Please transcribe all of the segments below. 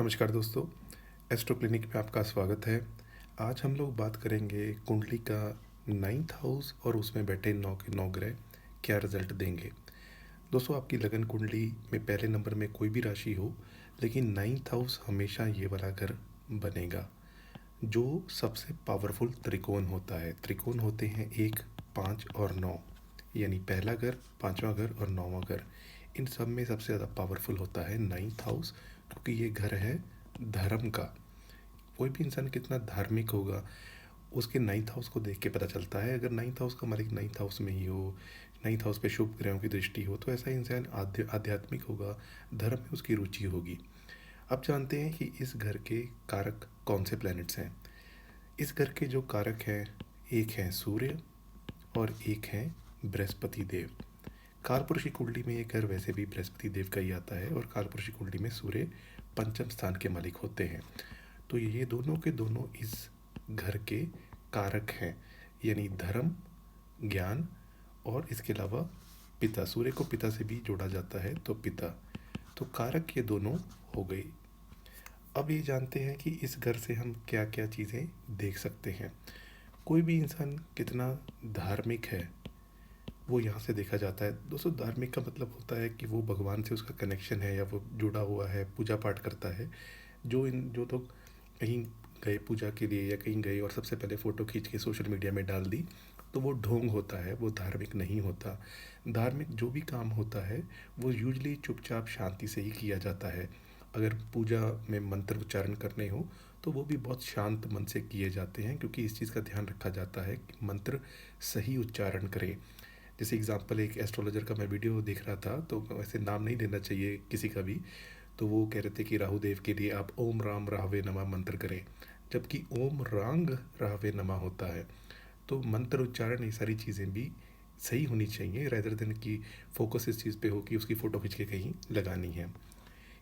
नमस्कार दोस्तों, astro clinic में आपका स्वागत है। आज हम लोग बात करेंगे कुंडली का 9th हाउस और उसमें बैठे 9 के 9 ग्रह क्या रिजल्ट देंगे। दोस्तों, आपकी लगन कुंडली में पहले नंबर में कोई भी राशि हो, लेकिन 9th हाउस हमेशा ये वाला घर बनेगा जो सबसे पावरफुल त्रिकोण होता है। त्रिकोण होते हैं 1, 5 और 9, यानी पहला घर, पांचवा घर और 9वां घर। इन सब में सबसे ज़्यादा पावरफुल होता है 9th हाउस, क्योंकि ये घर है धर्म का। कोई भी इंसान कितना धार्मिक होगा उसके 9th हाउस को देख के पता चलता है। अगर 9th हाउस का मालिक 9th हाउस में ही हो, 9th हाउस पे शुभ ग्रहों की दृष्टि हो, तो ऐसा इंसान आध्यात्मिक होगा, धर्म में उसकी रुचि होगी। अब जानते हैं कि इस घर के कारक कौन से प्लैनेट्स हैं। इस घर के जो कारक हैं, एक हैं सूर्य और एक हैं बृहस्पति देव। कालपुरुषी कुंडली में ये घर वैसे भी बृहस्पति देव का ही आता है और कालपुरुषी कुंडली में सूर्य पंचम स्थान के मालिक होते हैं। तो ये दोनों के दोनों इस घर के कारक हैं, यानी धर्म, ज्ञान और इसके अलावा पिता। सूर्य को पिता से भी जोड़ा जाता है, तो पिता। तो कारक ये दोनों हो गई। अब ये जानते हैं कि इस घर से हम क्या क्या चीज़ें देख सकते हैं। कोई भी इंसान कितना धार्मिक है वो यहाँ से देखा जाता है। दोस्तों, धार्मिक का मतलब होता है कि वो भगवान से उसका कनेक्शन है या वो जुड़ा हुआ है, पूजा पाठ करता है। जो लोग कहीं गए पूजा के लिए या कहीं गए और सबसे पहले फ़ोटो खींच के सोशल मीडिया में डाल दी, तो वो ढोंग होता है, वो धार्मिक नहीं होता। धार्मिक जो भी काम होता है वो यूजली चुपचाप शांति से ही किया जाता है। अगर पूजा में मंत्र उच्चारण करने हो तो वो भी बहुत शांत मन से किए जाते हैं, क्योंकि इस चीज़ का ध्यान रखा जाता है कि मंत्र सही उच्चारण करें। जैसे एग्जांपल, एक एस्ट्रोलॉजर का मैं वीडियो देख रहा था, तो वैसे नाम नहीं लेना चाहिए किसी का भी। तो वो कह रहे थे कि राहु देव के लिए आप ओम राम राहवे नमः मंत्र करें, जबकि ओम रांग राहवे नमः होता है। तो मंत्र उच्चारण, ये सारी चीज़ें भी सही होनी चाहिए, रेदर देन कि फोकस इस चीज़ पे हो कि उसकी फ़ोटो खींच के कहीं लगानी है।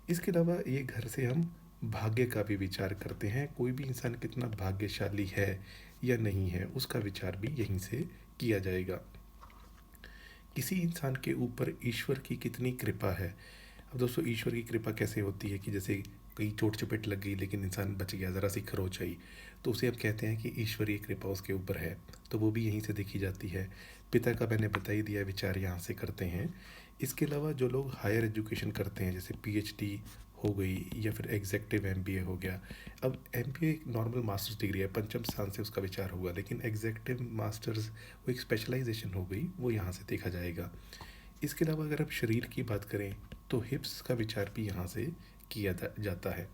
इसके अलावा ये घर से हम भाग्य का भी विचार करते हैं। कोई भी इंसान कितना भाग्यशाली है या नहीं है, उसका विचार भी यहीं से किया जाएगा। किसी इंसान के ऊपर ईश्वर की कितनी कृपा है। अब दोस्तों, ईश्वर की कृपा कैसे होती है कि जैसे कहीं चोट चपेट लग गई लेकिन इंसान बच गया, ज़रा सी खरोच आई, तो उसे अब कहते हैं कि ईश्वरीय कृपा उसके ऊपर है। तो वो भी यहीं से देखी जाती है। पिता का मैंने बता ही दिया, विचार यहाँ से करते हैं। इसके अलावा जो लोग हायर एजुकेशन करते हैं, जैसे पीएचडी हो गई या फिर एग्जेक्टिव एमबीए हो गया। अब एमबीए एक नॉर्मल मास्टर्स डिग्री है, पंचम स्थान से उसका विचार होगा, लेकिन एग्जेक्टिव मास्टर्स वो एक स्पेशलाइजेशन हो गई, वो यहाँ से देखा जाएगा। इसके अलावा अगर आप शरीर की बात करें तो हिप्स का विचार भी यहाँ से किया जाता है।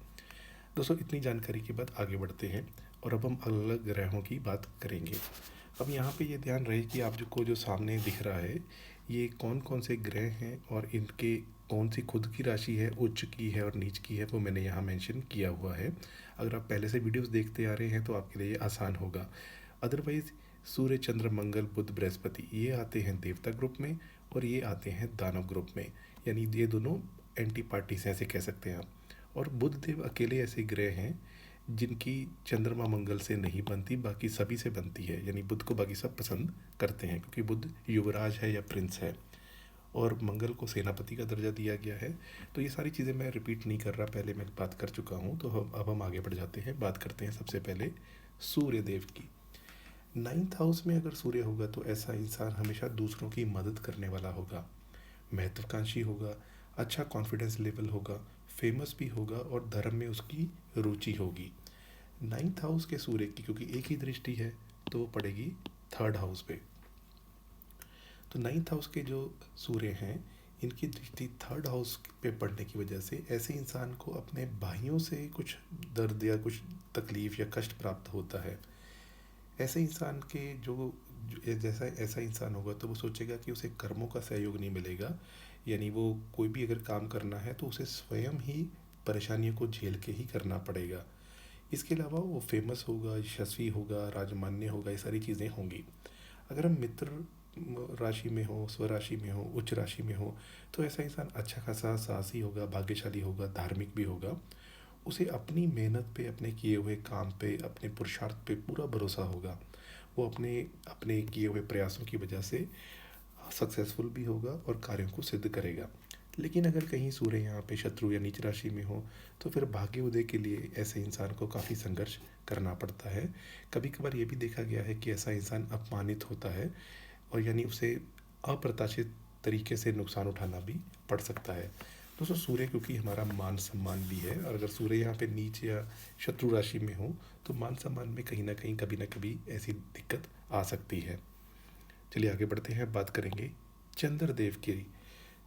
दोस्तों, इतनी जानकारी के बाद आगे बढ़ते हैं और अब हम अलग अलग ग्रहों की बात करेंगे। अब यहाँ पे ये ध्यान रहे कि आपको जो सामने दिख रहा है ये कौन कौन से ग्रह हैं और इनके कौन सी खुद की राशि है, उच्च की है और नीच की है, वो मैंने यहाँ मेंशन किया हुआ है। अगर आप पहले से वीडियोस देखते आ रहे हैं तो आपके लिए ये आसान होगा। अदरवाइज़ सूर्य, चंद्र, मंगल, बुध, बृहस्पति ये आते हैं देवता ग्रुप में और ये आते हैं दानव ग्रुप में, यानी ये दोनों एंटी पार्टीज हैं, ऐसे कह सकते हैं आप। और बुध देव अकेले ऐसे ग्रह हैं जिनकी चंद्रमा मंगल से नहीं बनती, बाकी सभी से बनती है, यानी बुध को बाकी सब पसंद करते हैं क्योंकि बुध युवराज है या प्रिंस है और मंगल को सेनापति का दर्जा दिया गया है। तो ये सारी चीज़ें मैं रिपीट नहीं कर रहा, पहले मैं बात कर चुका हूँ। तो अब हम आगे बढ़ जाते हैं, बात करते हैं सबसे पहले सूर्य देव की। 9th हाउस में अगर सूर्य होगा तो ऐसा इंसान हमेशा दूसरों की मदद करने वाला होगा, महत्वाकांक्षी होगा, अच्छा कॉन्फिडेंस लेवल होगा, फेमस भी होगा और धर्म में उसकी रुचि होगी। 9th हाउस के सूर्य की क्योंकि एक ही दृष्टि है तो वो पड़ेगी 3rd हाउस पे। तो 9th हाउस के जो सूर्य हैं इनकी दृष्टि 3rd हाउस पे पड़ने की वजह से ऐसे इंसान को अपने भाइयों से कुछ दर्द या कुछ तकलीफ़ या कष्ट प्राप्त होता है। ऐसे इंसान के जैसा ऐसा इंसान होगा तो वो सोचेगा कि उसे कर्मों का सहयोग नहीं मिलेगा, यानी वो कोई भी अगर काम करना है तो उसे स्वयं ही परेशानियों को झेल के ही करना पड़ेगा। इसके अलावा वो फेमस होगा, यशस्वी होगा, राजमान्य होगा, ये सारी चीज़ें होंगी। अगर हम मित्र राशि में हो, स्वराशि में हो, उच्च राशि में हो, तो ऐसा इंसान अच्छा खासा साहसी होगा, भाग्यशाली होगा, धार्मिक भी होगा। उसे अपनी मेहनत पे, अपने किए हुए काम पे, अपने पुरुषार्थ पे पूरा भरोसा होगा। वो अपने अपने किए हुए प्रयासों की वजह से सक्सेसफुल भी होगा और कार्यों को सिद्ध करेगा। लेकिन अगर कहीं सूर्य यहाँ पे शत्रु या नीच राशि में हो तो फिर भाग्य उदय के लिए ऐसे इंसान को काफ़ी संघर्ष करना पड़ता है। कभी कभार ये भी देखा गया है कि ऐसा इंसान अपमानित होता है और यानी उसे अप्रत्याशित तरीके से नुकसान उठाना भी पड़ सकता है। दोस्तों सूर्य क्योंकि हमारा मान सम्मान भी है, और अगर सूर्य यहाँ पे नीच या शत्रु राशि में हो तो मान सम्मान में कहीं ना कहीं कभी ना कभी ऐसी दिक्कत आ सकती है। चलिए आगे बढ़ते हैं, बात करेंगे चंद्रदेव की।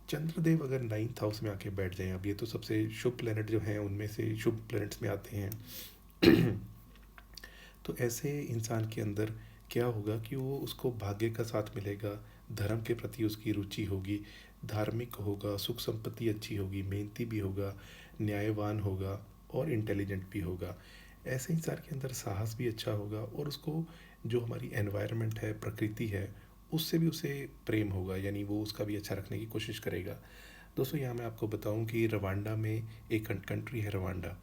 चंद्रदेव अगर नाइन्थ हाउस में आके बैठ जाएं, अब ये तो सबसे शुभ प्लेनेट जो हैं उनमें से शुभ प्लेनेट्स में आते हैं तो ऐसे इंसान के अंदर क्या होगा कि वो उसको भाग्य का साथ मिलेगा, धर्म के प्रति उसकी रुचि होगी, धार्मिक होगा, सुख संपत्ति अच्छी होगी, मेहनती भी होगा, न्यायवान होगा और इंटेलिजेंट भी होगा। ऐसे इंसान के अंदर साहस भी अच्छा होगा और उसको जो हमारी एनवायरनमेंट है, प्रकृति है, उससे भी उसे प्रेम होगा, यानी वो उसका भी अच्छा रखने की कोशिश करेगा। दोस्तों यहाँ मैं आपको बताऊं कि रवांडा में एक कंट्री है रवांडा,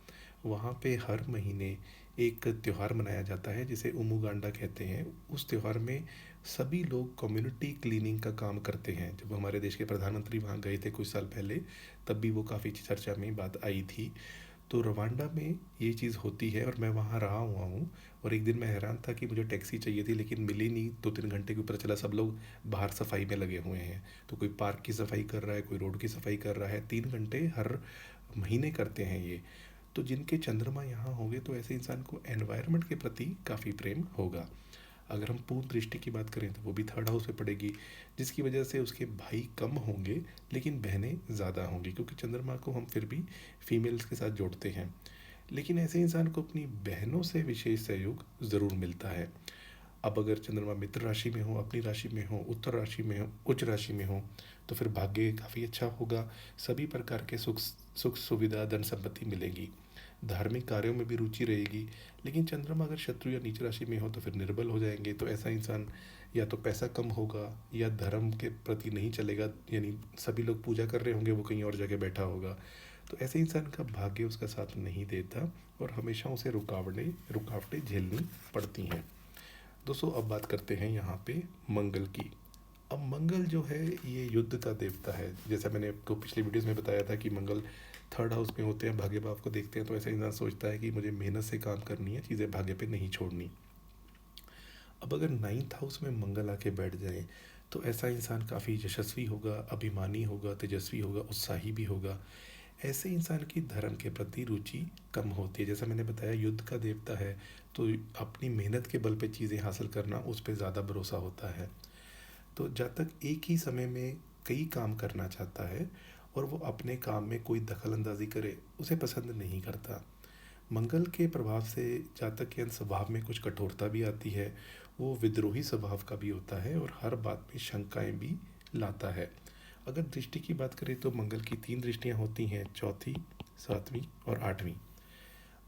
वहाँ पे हर महीने एक त्यौहार मनाया जाता है जिसे उमुगांडा कहते हैं। उस त्यौहार में सभी लोग कम्युनिटी क्लीनिंग का काम करते हैं। जब हमारे देश के प्रधानमंत्री वहाँ गए थे कुछ साल पहले, तब भी वो काफ़ी चर्चा में बात आई थी। तो रवांडा में ये चीज़ होती है और मैं वहाँ रहा हुआ हूँ। और एक दिन मैं हैरान था कि मुझे टैक्सी चाहिए थी लेकिन मिली नहीं। 2-3 घंटे के ऊपर चला, सब लोग बाहर सफाई में लगे हुए हैं। तो कोई पार्क की सफाई कर रहा है, कोई रोड की सफाई कर रहा है। 3 घंटे हर महीने करते हैं ये। तो जिनके चंद्रमा यहाँ होंगे तो ऐसे इंसान को एनवायरनमेंट के प्रति काफ़ी प्रेम होगा। अगर हम पूर्ण दृष्टि की बात करें तो वो भी थर्ड हाउस में पड़ेगी, जिसकी वजह से उसके भाई कम होंगे लेकिन बहनें ज़्यादा होंगी, क्योंकि चंद्रमा को हम फिर भी फीमेल्स के साथ जोड़ते हैं। लेकिन ऐसे इंसान को अपनी बहनों से विशेष सहयोग ज़रूर मिलता है। अब अगर चंद्रमा मित्र राशि में हो, अपनी राशि में हो, उत्तर राशि में हो, उच्च राशि में हो, तो फिर भाग्य काफ़ी अच्छा होगा। सभी प्रकार के सुख सुख सुविधा, धन संपत्ति मिलेगी। धार्मिक कार्यों में भी रुचि रहेगी। लेकिन चंद्रमा अगर शत्रु या नीच राशि में हो तो फिर निर्बल हो जाएंगे। तो ऐसा इंसान या तो पैसा कम होगा या धर्म के प्रति नहीं चलेगा, यानी सभी लोग पूजा कर रहे होंगे, वो कहीं और जगह बैठा होगा। तो ऐसे इंसान का भाग्य उसका साथ नहीं देता और हमेशा उसे रुकावटें झेलनी पड़ती हैं। दोस्तों अब बात करते हैं यहाँ पे मंगल की। अब मंगल जो है ये युद्ध का देवता है। जैसा मैंने आपको पिछली वीडियोस में बताया था कि मंगल थर्ड हाउस में होते हैं, भाग्य भाव को देखते हैं, तो ऐसा इंसान सोचता है कि मुझे मेहनत से काम करनी है, चीज़ें भाग्य पे नहीं छोड़नी। अब अगर नाइन्थ हाउस में मंगल आके बैठ जाए तो ऐसा इंसान काफ़ी यशस्वी होगा, अभिमानी होगा, तेजस्वी होगा, उत्साही भी होगा। ऐसे इंसान की धर्म के प्रति रुचि कम होती है। जैसा मैंने बताया युद्ध का देवता है, तो अपनी मेहनत के बल पे चीज़ें हासिल करना, उस पर ज़्यादा भरोसा होता है। तो जब तक एक ही समय में कई काम करना चाहता है और वो अपने काम में कोई दखल अंदाजी करे उसे पसंद नहीं करता। मंगल के प्रभाव से जातक के स्वभाव में कुछ कठोरता भी आती है। वो विद्रोही स्वभाव का भी होता है और हर बात में शंकाएं भी लाता है। अगर दृष्टि की बात करें तो मंगल की 3 दृष्टियां होती हैं, चौथी, सातवीं और आठवीं।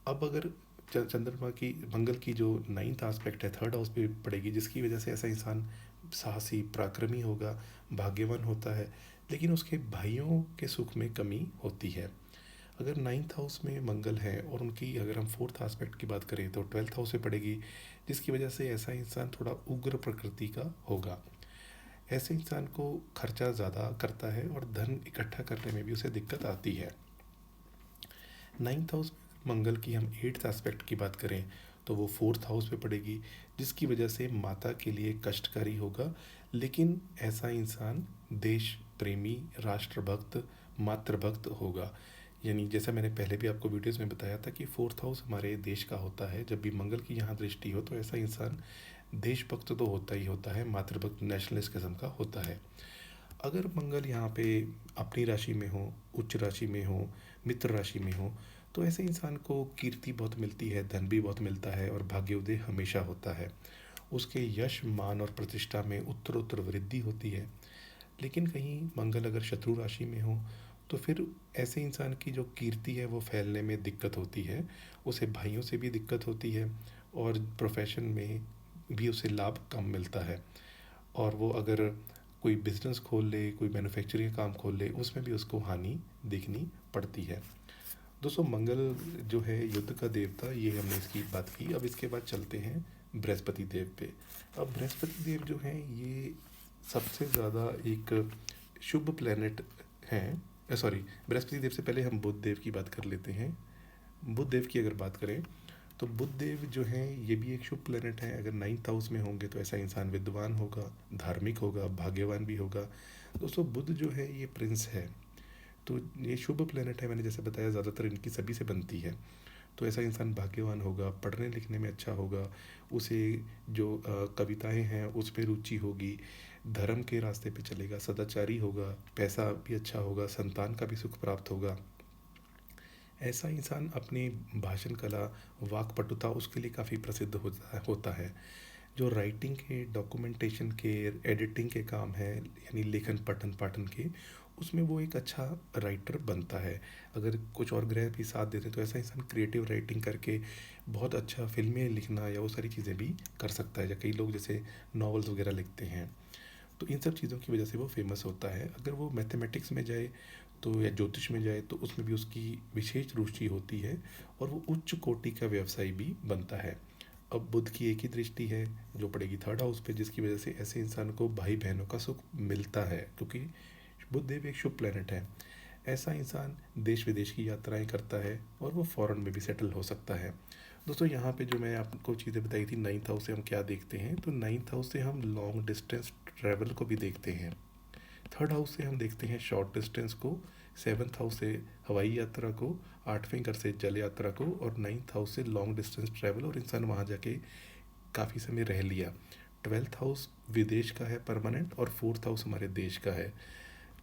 अब अगर चंद्रमा की मंगल की जो नाइन्थ आस्पेक्ट है थर्ड हाउस पे पड़ेगी, जिसकी वजह से ऐसा इंसान साहसी, पराक्रमी होगा, भाग्यवान होता है, लेकिन उसके भाइयों के सुख में कमी होती है। अगर नाइन्थ हाउस में मंगल है और उनकी अगर हम फोर्थ आस्पेक्ट की बात करें तो ट्वेल्थ हाउस में पड़ेगी, जिसकी वजह से ऐसा इंसान थोड़ा उग्र प्रकृति का होगा। ऐसे इंसान को खर्चा ज़्यादा करता है और धन इकट्ठा करने में भी उसे दिक्कत आती है। नाइन्थ हाउस में मंगल की हम एट्थ एस्पेक्ट की बात करें तो वो फोर्थ हाउस पे पड़ेगी, जिसकी वजह से माता के लिए कष्टकारी होगा। लेकिन ऐसा इंसान देश प्रेमी, राष्ट्रभक्त, मातृभक्त होगा। यानी जैसा मैंने पहले भी आपको वीडियोस में बताया था कि फोर्थ हाउस हमारे देश का होता है। जब भी मंगल की यहाँ दृष्टि हो तो ऐसा इंसान देशभक्त तो होता ही होता है, मातृभक्त, नेशनलिस्ट किस्म का होता है। अगर मंगल यहाँ पे अपनी राशि में हो, उच्च राशि में हो, मित्र राशि में हो, तो ऐसे इंसान को कीर्ति बहुत मिलती है, धन भी बहुत मिलता है और भाग्योदय हमेशा होता है। उसके यश, मान और प्रतिष्ठा में उत्तरोत्तर वृद्धि होती है। लेकिन कहीं मंगल अगर शत्रु राशि में हो तो फिर ऐसे इंसान की जो कीर्ति है वो फैलने में दिक्कत होती है। उसे भाइयों से भी दिक्कत होती है और प्रोफेशन में भी उसे लाभ कम मिलता है। और वो अगर कोई बिजनेस खोल ले, कोई मैन्युफैक्चरिंग काम खोल ले, उसमें भी उसको हानि देखनी पड़ती है। दोस्तों मंगल जो है युद्ध का देवता, ये हमने इसकी बात की। अब इसके बाद चलते हैं बृहस्पति देव पे। अब बृहस्पति देव जो हैं ये सबसे ज़्यादा एक शुभ प्लेनेट हैं सॉरी, बृहस्पति देव से पहले हम बुध देव की बात कर लेते हैं। बुध देव की अगर बात करें तो बुध देव जो हैं ये भी एक शुभ प्लेनेट है। अगर नाइन्थ हाउस में होंगे तो ऐसा इंसान विद्वान होगा, धार्मिक होगा, भाग्यवान भी होगा। दोस्तों बुध जो है ये प्रिंस है, तो ये शुभ प्लेनेट है। मैंने जैसे बताया ज़्यादातर इनकी सभी से बनती है। तो ऐसा इंसान भाग्यवान होगा, पढ़ने लिखने में अच्छा होगा, उसे जो कविताएं हैं उसमें रुचि होगी, धर्म के रास्ते पे चलेगा, सदाचारी होगा, पैसा भी अच्छा होगा, संतान का भी सुख प्राप्त होगा। ऐसा इंसान अपनी भाषण कला, वाक्पटुता उसके लिए काफ़ी प्रसिद्ध होता है। जो राइटिंग के, डॉक्यूमेंटेशन के, एडिटिंग के काम हैं, यानी लेखन पठन पाठन के, उसमें वो एक अच्छा राइटर बनता है। अगर कुछ और ग्रह भी साथ देते तो ऐसा इंसान क्रिएटिव राइटिंग करके बहुत अच्छा फिल्में लिखना या वो सारी चीज़ें भी कर सकता है। या कई लोग जैसे नॉवेल्स वगैरह लिखते हैं, तो इन सब चीज़ों की वजह से वो फेमस होता है। अगर वो मैथमेटिक्स में जाए तो या ज्योतिष में जाए तो उसमें भी उसकी विशेष रुचि होती है और वो उच्च कोटि का व्यवसाय भी बनता है। अब बुध की एक ही दृष्टि है जो पड़ेगी थर्ड हाउस पे, जिसकी वजह से ऐसे इंसान को भाई बहनों का सुख मिलता है, क्योंकि बुध देव एक शुभ प्लेनेट है। ऐसा इंसान देश विदेश की यात्राएं करता है और वो फॉरेन में भी सेटल हो सकता है। दोस्तों यहाँ पे जो मैं आपको चीज़ें बताई थी, नाइन्थ हाउस से हम क्या देखते हैं, तो नाइन्थ हाउस से हम लॉन्ग डिस्टेंस ट्रैवल को भी देखते हैं। थर्ड हाउस से हम देखते हैं शॉर्ट डिस्टेंस को, सेवन्थ हाउस से हवाई यात्रा को, आठवें घर से जल यात्रा को, और नाइन्थ हाउस से लॉन्ग डिस्टेंस ट्रैवल और इंसान वहाँ जाके काफ़ी समय रह लिया। ट्वेल्थ हाउस विदेश का है परमानेंट, और फोर्थ हाउस हमारे देश का है।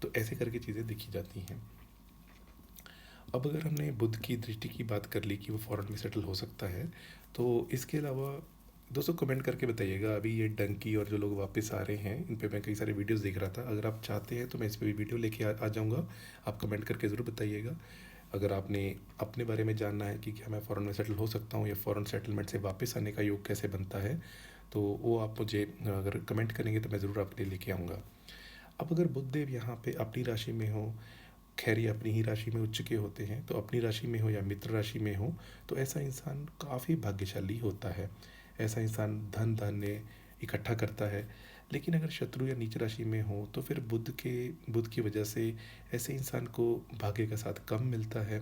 तो ऐसे करके चीज़ें देखी जाती हैं। अब अगर हमने बुध की दृष्टि की बात कर ली कि वो फॉरेन में सेटल हो सकता है, तो इसके अलावा दोस्तों कमेंट करके बताइएगा। अभी ये डंकी और जो लोग वापस आ रहे हैं, इन पे मैं कई सारे वीडियोस देख रहा था। अगर आप चाहते हैं तो मैं इस पे भी वीडियो लेके आ जाऊँगा। आप कमेंट करके ज़रूर बताइएगा। अगर आपने अपने बारे में जानना है कि क्या मैं फ़ॉरेन में सेटल हो सकता हूँ या फ़ॉरेन सेटलमेंट से वापस आने का योग कैसे बनता है, तो वो आप मुझे अगर कमेंट करेंगे तो मैं ज़रूर आपके लिए लेके आऊँगा। अब अगर बुधदेव यहाँ पे अपनी राशि में हो, खैर ये अपनी ही राशि में उच्च के होते हैं, तो अपनी राशि में हो या मित्र राशि में हो, तो ऐसा इंसान काफ़ी भाग्यशाली होता है। ऐसा इंसान धन धान्य इकट्ठा करता है। लेकिन अगर शत्रु या नीच राशि में हो तो फिर बुध की वजह से ऐसे इंसान को भाग्य का साथ कम मिलता है,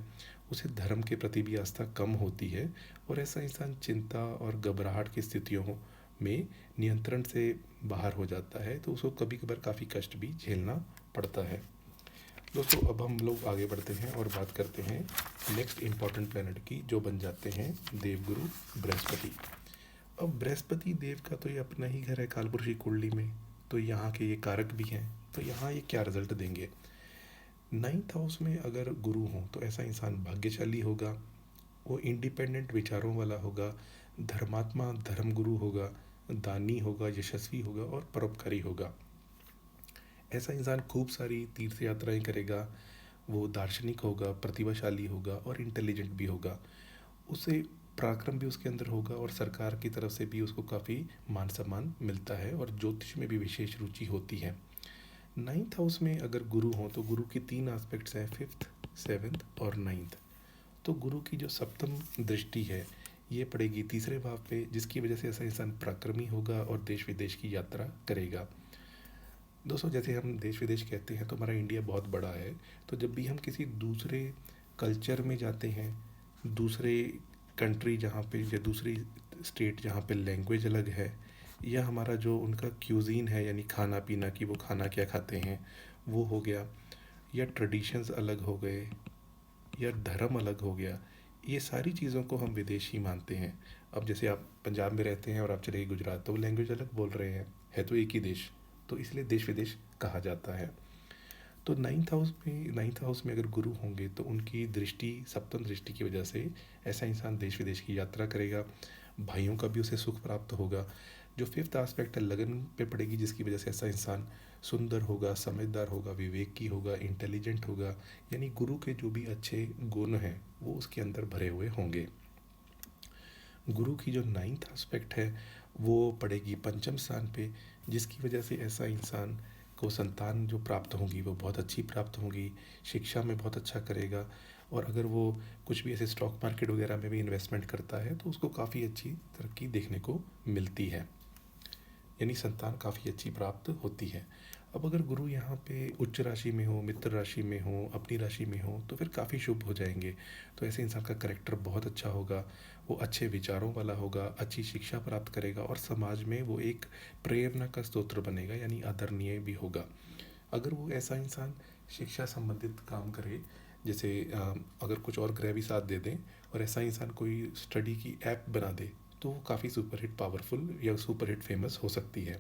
उसे धर्म के प्रति भी आस्था कम होती है, और ऐसा इंसान चिंता और घबराहट की स्थितियों में नियंत्रण से बाहर हो जाता है, तो उसको कभी कभार काफ़ी कष्ट भी झेलना पड़ता है। दोस्तों अब हम लोग आगे बढ़ते हैं और बात करते हैं नेक्स्ट इम्पॉर्टेंट प्लैनेट की, जो बन जाते हैं देवगुरु बृहस्पति। अब बृहस्पति देव का तो ये अपना ही घर है कालपुरुषी कुंडली में, तो यहाँ के ये कारक भी हैं। तो यहाँ ये क्या रिजल्ट देंगे? नाइन्थ हाउस में अगर गुरु हों तो ऐसा इंसान भाग्यशाली होगा, वो इंडिपेंडेंट विचारों वाला होगा, धर्मात्मा धर्मगुरु होगा, दानी होगा, यशस्वी होगा और परोपकारी होगा। ऐसा इंसान खूब सारी तीर्थ यात्राएं करेगा, वो दार्शनिक होगा, प्रतिभाशाली होगा और इंटेलिजेंट भी होगा। उसे पराक्रम भी उसके अंदर होगा और सरकार की तरफ से भी उसको काफ़ी मान सम्मान मिलता है, और ज्योतिष में भी विशेष रुचि होती है। नाइन्थ हाउस में अगर गुरु हो तो गुरु की तीन एस्पेक्ट्स हैं, फिफ्थ, सेवन्थ और नाइन्थ। तो गुरु की जो सप्तम दृष्टि है ये पड़ेगी तीसरे भाव पे, जिसकी वजह से ऐसा इंसान पराक्रमी होगा और देश विदेश की यात्रा करेगा। दोस्तों जैसे हम देश विदेश कहते हैं तो हमारा इंडिया बहुत बड़ा है, तो जब भी हम किसी दूसरे कल्चर में जाते हैं, दूसरे कंट्री जहाँ पे या दूसरी स्टेट जहाँ पे लैंग्वेज अलग है, या हमारा जो उनका क्यूजीन है यानी खाना पीना कि वो खाना क्या खाते हैं वो हो गया, या ट्रेडिशंस अलग हो गए, या धर्म अलग हो गया, ये सारी चीज़ों को हम विदेशी मानते हैं। अब जैसे आप पंजाब में रहते हैं और आप चले गए गुजरात, तो वो लैंग्वेज अलग बोल रहे हैं, है तो एक ही देश, तो इसलिए देश विदेश कहा जाता है। तो नाइन्थ हाउस में अगर गुरु होंगे तो उनकी दृष्टि, सप्तम दृष्टि की वजह से ऐसा इंसान देश विदेश की यात्रा करेगा, भाइयों का भी उसे सुख प्राप्त होगा। जो फिफ्थ आस्पेक्ट है लगन पे पड़ेगी, जिसकी वजह से ऐसा इंसान सुंदर होगा, समझदार होगा, विवेकी होगा, इंटेलिजेंट होगा, यानी गुरु के जो भी अच्छे गुण हैं वो उसके अंदर भरे हुए होंगे। गुरु की जो नाइन्थ एस्पेक्ट है वो पड़ेगी पंचम स्थान पे, जिसकी वजह से ऐसा इंसान को संतान जो प्राप्त होंगी वो बहुत अच्छी प्राप्त होंगी, शिक्षा में बहुत अच्छा करेगा, और अगर वो कुछ भी ऐसे स्टॉक मार्केट वगैरह में भी इन्वेस्टमेंट करता है तो उसको काफ़ी अच्छी तरक्की देखने को मिलती है, यानी संतान काफ़ी अच्छी प्राप्त होती है। अब अगर गुरु यहाँ पे उच्च राशि में हो, मित्र राशि में हो, अपनी राशि में हो, तो फिर काफ़ी शुभ हो जाएंगे। तो ऐसे इंसान का करेक्टर बहुत अच्छा होगा, वो अच्छे विचारों वाला होगा, अच्छी शिक्षा प्राप्त करेगा और समाज में वो एक प्रेरणा का स्रोत बनेगा, यानी आदरणीय भी होगा। अगर वो ऐसा इंसान शिक्षा संबंधित काम करे, जैसे अगर कुछ और ग्रह भी साथ दे दें और ऐसा इंसान कोई स्टडी की ऐप बना दे, तो वो काफ़ी सुपरहिट पावरफुल या सुपरहिट फेमस हो सकती है।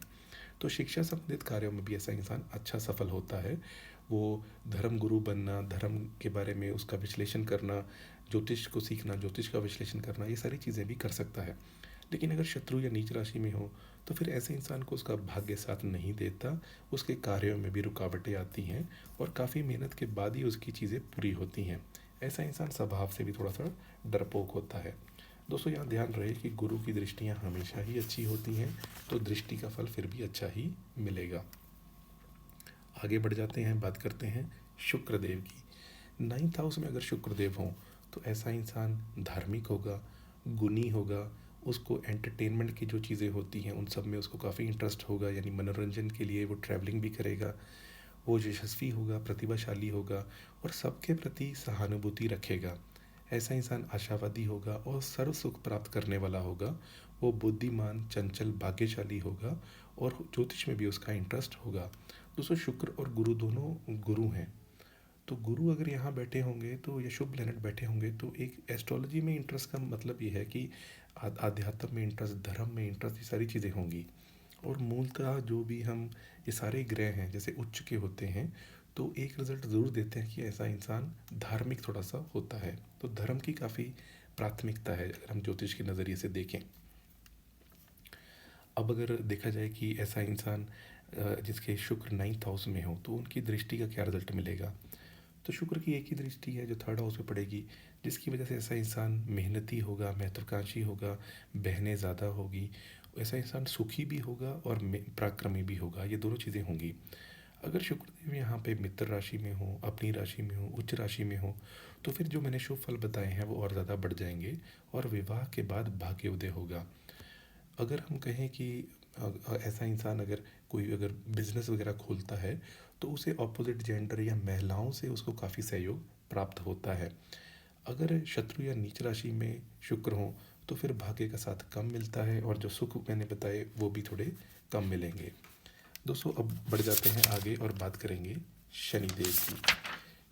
तो शिक्षा संबंधित कार्यों में भी ऐसा इंसान अच्छा सफल होता है। वो धर्म गुरु बनना, धर्म के बारे में उसका विश्लेषण करना, ज्योतिष को सीखना, ज्योतिष का विश्लेषण करना, ये सारी चीज़ें भी कर सकता है। लेकिन अगर शत्रु या नीच राशि में हो, तो फिर ऐसे इंसान को उसका भाग्य साथ नहीं देता, उसके कार्यों में भी रुकावटें आती हैं और काफ़ी मेहनत के बाद ही उसकी चीज़ें पूरी होती हैं। ऐसा इंसान स्वभाव से भी थोड़ा सा डरपोक होता है। दोस्तों, यहाँ ध्यान रहे कि गुरु की दृष्टियाँ हमेशा ही अच्छी होती हैं, तो दृष्टि का फल फिर भी अच्छा ही मिलेगा। आगे बढ़ जाते हैं, बात करते हैं शुक्र देव की। नाइन्थ हाउस में अगर शुक्र देव हों, तो ऐसा इंसान धार्मिक होगा, गुणी होगा, उसको एंटरटेनमेंट की जो चीज़ें होती हैं उन सब में उसको काफ़ी इंटरेस्ट होगा, यानी मनोरंजन के लिए वो ट्रैवलिंग भी करेगा। वो यशस्वी होगा, प्रतिभाशाली होगा और सबके प्रति सहानुभूति रखेगा। ऐसा इंसान आशावादी होगा और सर्व सुख प्राप्त करने वाला होगा। वो बुद्धिमान, चंचल, भाग्यशाली होगा और ज्योतिष में भी उसका इंटरेस्ट होगा। दोस्तों, शुक्र और गुरु दोनों गुरु हैं। तो गुरु अगर यहाँ बैठे होंगे तो ये शुभ प्लैनेट बैठे होंगे, तो एक एस्ट्रोलॉजी में इंटरेस्ट का मतलब ये है कि आध्यात्म में इंटरेस्ट, धर्म में इंटरेस्ट, ये सारी चीज़ें होंगी। और मूलतः जो भी हम ये सारे ग्रह हैं जैसे उच्च के होते हैं, तो एक रिजल्ट ज़रूर देते हैं कि ऐसा इंसान धार्मिक थोड़ा सा होता है। तो धर्म की काफ़ी प्राथमिकता है अगर हम ज्योतिष के नज़रिए से देखें। अब अगर देखा जाए कि ऐसा इंसान जिसके शुक्र नाइन्थ हाउस में हो, तो उनकी दृष्टि का क्या रिजल्ट मिलेगा। तो शुक्र की एक ही दृष्टि है जो थर्ड हाउस में पड़ेगी, जिसकी वजह से ऐसा इंसान मेहनती होगा, महत्वाकांक्षी होगा, बहनें ज़्यादा होगी। ऐसा इंसान सुखी भी होगा और पराक्रमी भी होगा, ये दोनों चीज़ें होंगी। अगर शुक्रदेव यहाँ पे मित्र राशि में हो, अपनी राशि में हो, उच्च राशि में हो, तो फिर जो मैंने शुभ फल बताए हैं वो और ज़्यादा बढ़ जाएंगे और विवाह के बाद भाग्योदय होगा। अगर हम कहें कि ऐसा इंसान अगर कोई अगर बिजनेस वगैरह खोलता है, तो उसे अपोजिट जेंडर या महिलाओं से उसको काफ़ी सहयोग प्राप्त होता है। अगर शत्रु या नीच राशि में शुक्र हो, तो फिर भाग्य का साथ कम मिलता है और जो सुख मैंने बताए वो भी थोड़े कम मिलेंगे। दोस्तों, अब बढ़ जाते हैं आगे और बात करेंगे शनिदेव की।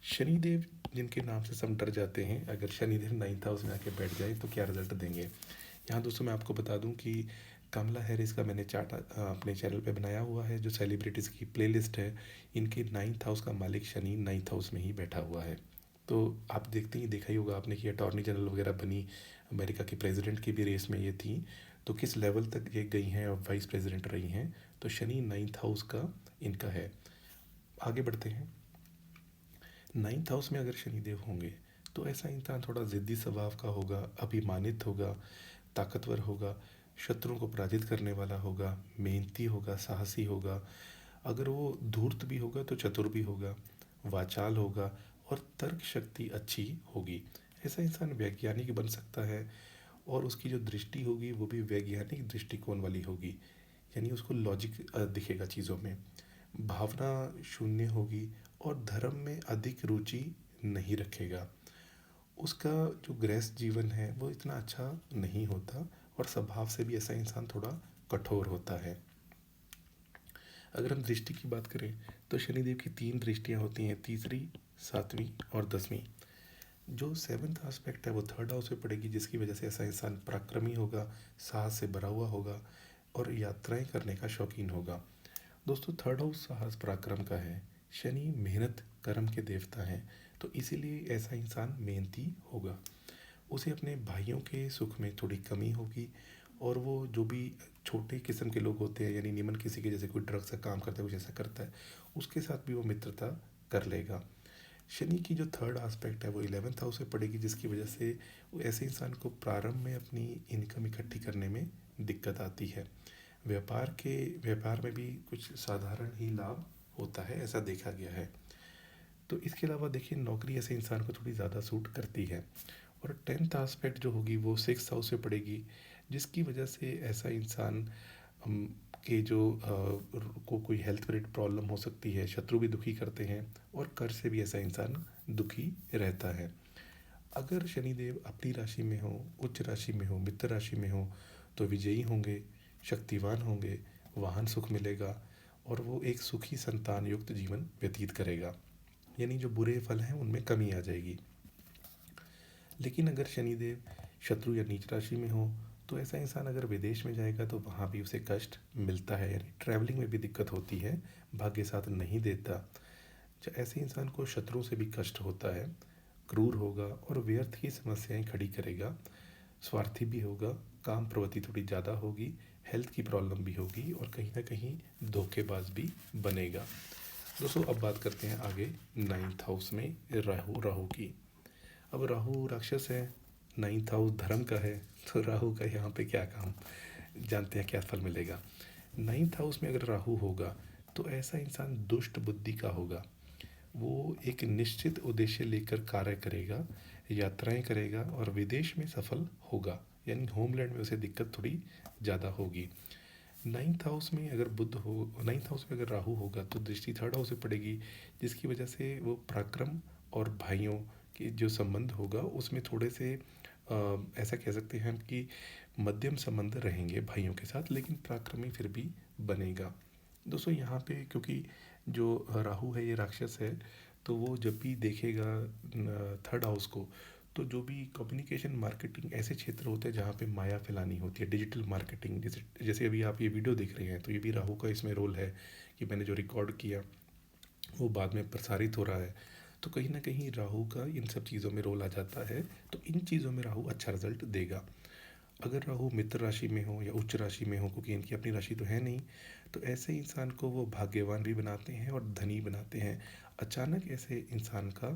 शनिदेव जिनके नाम से सब डर जाते हैं, अगर शनिदेव नाइन्थ हाउस में आके बैठ जाए तो क्या रिजल्ट देंगे। यहाँ दोस्तों मैं आपको बता दूं कि कमला हैरिस का मैंने चार्ट अपने चैनल पे बनाया हुआ है, जो सेलिब्रिटीज़ की प्लेलिस्ट है। इनके नाइन्थ हाउस का मालिक शनि नाइन्थ हाउस में ही बैठा हुआ है। तो आप देखते ही देखा ही होगा आपने कि अटॉर्नी जनरल वगैरह बनी, अमेरिका की प्रेसिडेंट की भी रेस में ये थी, तो किस लेवल तक ये गई हैं और वाइस प्रेसिडेंट रही हैं। तो शनि नाइन्थ हाउस का इनका है। आगे बढ़ते हैं। नाइन्थ हाउस में अगर शनिदेव होंगे, तो ऐसा इंसान थोड़ा ज़िद्दी स्वभाव का होगा, अभिमानित होगा, ताकतवर होगा, शत्रुओं को पराजित करने वाला होगा, मेहनती होगा, साहसी होगा। अगर वो धूर्त भी होगा तो चतुर भी होगा, वाचाल होगा और तर्क शक्ति अच्छी होगी। ऐसा इंसान वैज्ञानिक बन सकता है और उसकी जो दृष्टि होगी वो भी वैज्ञानिक दृष्टिकोण वाली होगी, यानी उसको लॉजिक दिखेगा चीज़ों में। भावना शून्य होगी और धर्म में अधिक रुचि नहीं रखेगा। उसका जो गृहस्थ जीवन है वो इतना अच्छा नहीं होता और स्वभाव से भी ऐसा इंसान थोड़ा कठोर होता है। अगर हम दृष्टि की बात करें, तो शनिदेव की तीन दृष्टियां होती हैं, तीसरी, सातवीं और दसवीं। जो सेवन्थ एस्पेक्ट है वो थर्ड हाउस में पड़ेगी, जिसकी वजह से ऐसा इंसान पराक्रमी होगा, साहस से भरा हुआ होगा और यात्राएं करने का शौकीन होगा। दोस्तों, थर्ड हाउस साहस पराक्रम का है। शनि मेहनत कर्म के देवता हैं, तो इसीलिए ऐसा इंसान मेहनती होगा। उसे अपने भाइयों के सुख में थोड़ी कमी होगी और वो जो भी छोटे किस्म के लोग होते हैं, यानी निमन किसी के, जैसे कोई ड्रग्स का काम करता है, कुछ ऐसा करता है, उसके साथ भी वो मित्रता कर लेगा। शनि की जो थर्ड आस्पेक्ट है वो 11th हाउस में पड़ेगी, जिसकी वजह से वो ऐसे इंसान को प्रारंभ में अपनी इनकम इकट्ठी करने में दिक्कत आती है। व्यापार में भी कुछ साधारण ही लाभ होता है, ऐसा देखा गया है। तो इसके अलावा देखिए, नौकरी ऐसे इंसान को थोड़ी ज़्यादा सूट करती है। और 10th आस्पेक्ट जो होगी वो 6th हाउस से पड़ेगी, जिसकी वजह से ऐसा इंसान आपके जो को कोई हेल्थ रिलेटेड प्रॉब्लम हो सकती है, शत्रु भी दुखी करते हैं और कर्ज से भी ऐसा इंसान दुखी रहता है। अगर शनिदेव अपनी राशि में हो, उच्च राशि में हो, मित्र राशि में हो, तो विजयी होंगे, शक्तिवान होंगे, वाहन सुख मिलेगा और वो एक सुखी संतान युक्त जीवन व्यतीत करेगा। यानी जो बुरे फल हैं उनमें कमी आ जाएगी। लेकिन अगर शनिदेव शत्रु या नीच राशि में हो, तो ऐसा इंसान अगर विदेश में जाएगा तो वहाँ भी उसे कष्ट मिलता है, यानी ट्रैवलिंग में भी दिक्कत होती है, भाग्य साथ नहीं देता। ऐसे इंसान को शत्रुओं से भी कष्ट होता है, क्रूर होगा और व्यर्थ की समस्याएं खड़ी करेगा, स्वार्थी भी होगा, काम प्रवृत्ति थोड़ी ज़्यादा होगी, हेल्थ की प्रॉब्लम भी होगी और कहीं ना कहीं धोखेबाज भी बनेगा। दोस्तों अब बात करते हैं आगे नाइन्थ हाउस में राहु राहु की। अब राहु राक्षस है, नाइन्थ हाउस धर्म का है, तो राहु का यहाँ पे क्या काम, जानते हैं क्या फल मिलेगा। नाइन्थ हाउस में अगर राहु होगा तो ऐसा इंसान दुष्ट बुद्धि का होगा। वो एक निश्चित उद्देश्य लेकर कार्य करेगा, यात्राएं करेगा और विदेश में सफल होगा, यानी होमलैंड में उसे दिक्कत थोड़ी ज़्यादा होगी। नाइन्थ हाउस में अगर बुध हो, नाइन्थ हाउस में अगर राहु होगा तो दृष्टि थर्ड हाउस से पड़ेगी, जिसकी वजह से वो पराक्रम और भाइयों के जो संबंध होगा उसमें थोड़े से ऐसा कह सकते हैं कि मध्यम संबंध रहेंगे भाइयों के साथ, लेकिन पराक्रमी फिर भी बनेगा। दोस्तों यहाँ पे क्योंकि जो राहु है ये राक्षस है, तो वो जब भी देखेगा थर्ड हाउस को, तो जो भी कम्युनिकेशन मार्केटिंग ऐसे क्षेत्र होते हैं जहाँ पे माया फैलानी होती है, डिजिटल मार्केटिंग, जैसे जैसे अभी आप ये वीडियो देख रहे हैं तो ये भी राहु का इसमें रोल है कि मैंने जो रिकॉर्ड किया वो बाद में प्रसारित हो रहा है। तो कहीं ना कहीं राहु का इन सब चीज़ों में रोल आ जाता है, तो इन चीज़ों में राहु अच्छा रिजल्ट देगा। अगर राहु मित्र राशि में हो या उच्च राशि में हो, क्योंकि इनकी अपनी राशि तो है नहीं, तो ऐसे इंसान को वो भाग्यवान भी बनाते हैं और धनी बनाते हैं। अचानक ऐसे इंसान का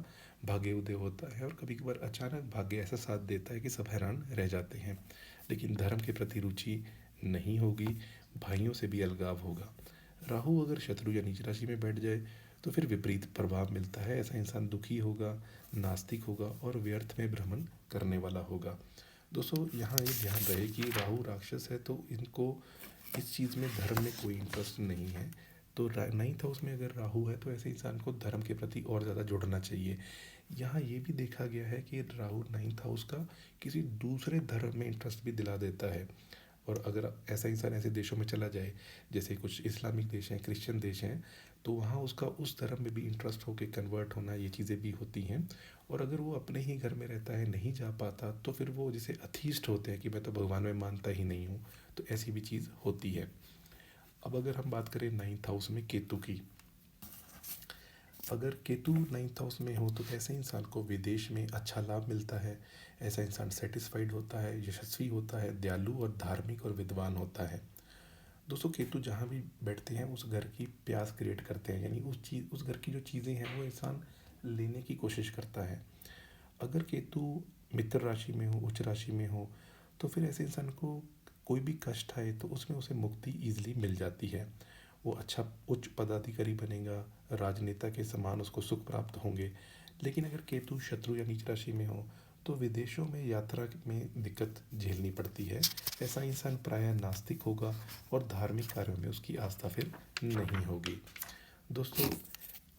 भाग्य उदय होता है और कभी कभार अचानक भाग्य ऐसा साथ देता है कि सब हैरान रह जाते हैं। लेकिन धर्म के प्रति रुचि नहीं होगी, भाइयों से भी अलगाव होगा। राहु अगर शत्रु या नीच राशि में बैठ जाए तो फिर विपरीत प्रभाव मिलता है, ऐसा इंसान दुखी होगा, नास्तिक होगा और व्यर्थ में भ्रमण करने वाला होगा। दोस्तों यहाँ ये ध्यान रहे कि राहु राक्षस है, तो इनको इस चीज़ में धर्म में कोई इंटरेस्ट नहीं है। तो नाइन्थ हाउस में अगर राहु है तो ऐसे इंसान को धर्म के प्रति और ज़्यादा जुड़ना चाहिए। यहाँ ये भी देखा गया है कि राहु नाइन्थ हाउस का किसी दूसरे धर्म में इंटरेस्ट भी दिला देता है। और अगर ऐसा इंसान ऐसे देशों में चला जाए, जैसे कुछ इस्लामिक देश हैं, क्रिश्चियन देश हैं, तो वहाँ उसका उस धर्म में भी इंटरेस्ट होकर कन्वर्ट होना, ये चीज़ें भी होती हैं। और अगर वो अपने ही घर में रहता है, नहीं जा पाता, तो फिर वो जैसे अथीस्ट होते हैं कि मैं तो भगवान में मानता ही नहीं हूँ, तो ऐसी भी चीज़ होती है। अब अगर हम बात करें नाइन्थ हाउस में केतु की, अगर केतु नाइन्थ हाउस में हो तो ऐसे इंसान को विदेश में अच्छा लाभ मिलता है। ऐसा इंसान सेटिस्फाइड होता है, यशस्वी होता है, दयालु और धार्मिक और विद्वान होता है। दोस्तों केतु जहाँ भी बैठते हैं उस घर की प्यास क्रिएट करते हैं, यानी उस घर की जो चीज़ें हैं वो इंसान लेने की कोशिश करता है। अगर केतु मित्र राशि में हो, उच्च राशि में हो, तो फिर ऐसे इंसान को कोई भी कष्ट आए तो उसमें उसे मुक्ति ईजिली मिल जाती है। वो अच्छा उच्च पदाधिकारी बनेगा, राजनेता के समान उसको सुख प्राप्त होंगे। लेकिन अगर केतु शत्रु या नीच राशि में हो तो विदेशों में यात्रा में दिक्कत झेलनी पड़ती है। ऐसा इंसान प्रायः नास्तिक होगा और धार्मिक कार्यों में उसकी आस्था फिर नहीं होगी। दोस्तों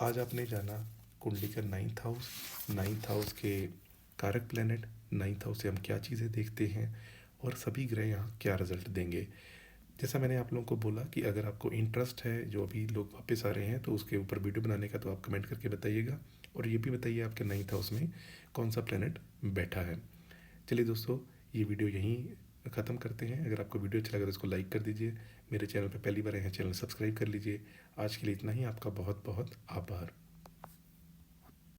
आज आपने जाना कुंडली का नाइन्थ हाउस के कारक प्लैनेट, नाइन्थ हाउस से हम क्या चीज़ें देखते हैं और सभी ग्रह यहाँ क्या रिजल्ट देंगे। जैसा मैंने आप लोगों को बोला कि अगर आपको इंटरेस्ट है, जो अभी लोग वापस आ रहे हैं, तो उसके ऊपर वीडियो बनाने का, तो आप कमेंट करके बताइएगा। और ये भी बताइए आपके नाइन्थ हाउस में कौन सा प्लैनेट बैठा है। चलिए दोस्तों ये वीडियो यहीं ख़त्म करते हैं। अगर आपको वीडियो अच्छा लगा तो इसको लाइक कर दीजिए। मेरे चैनल पर पहली बार आए हैं, चैनल सब्सक्राइब कर लीजिए। आज के लिए इतना ही, आपका बहुत बहुत आभार।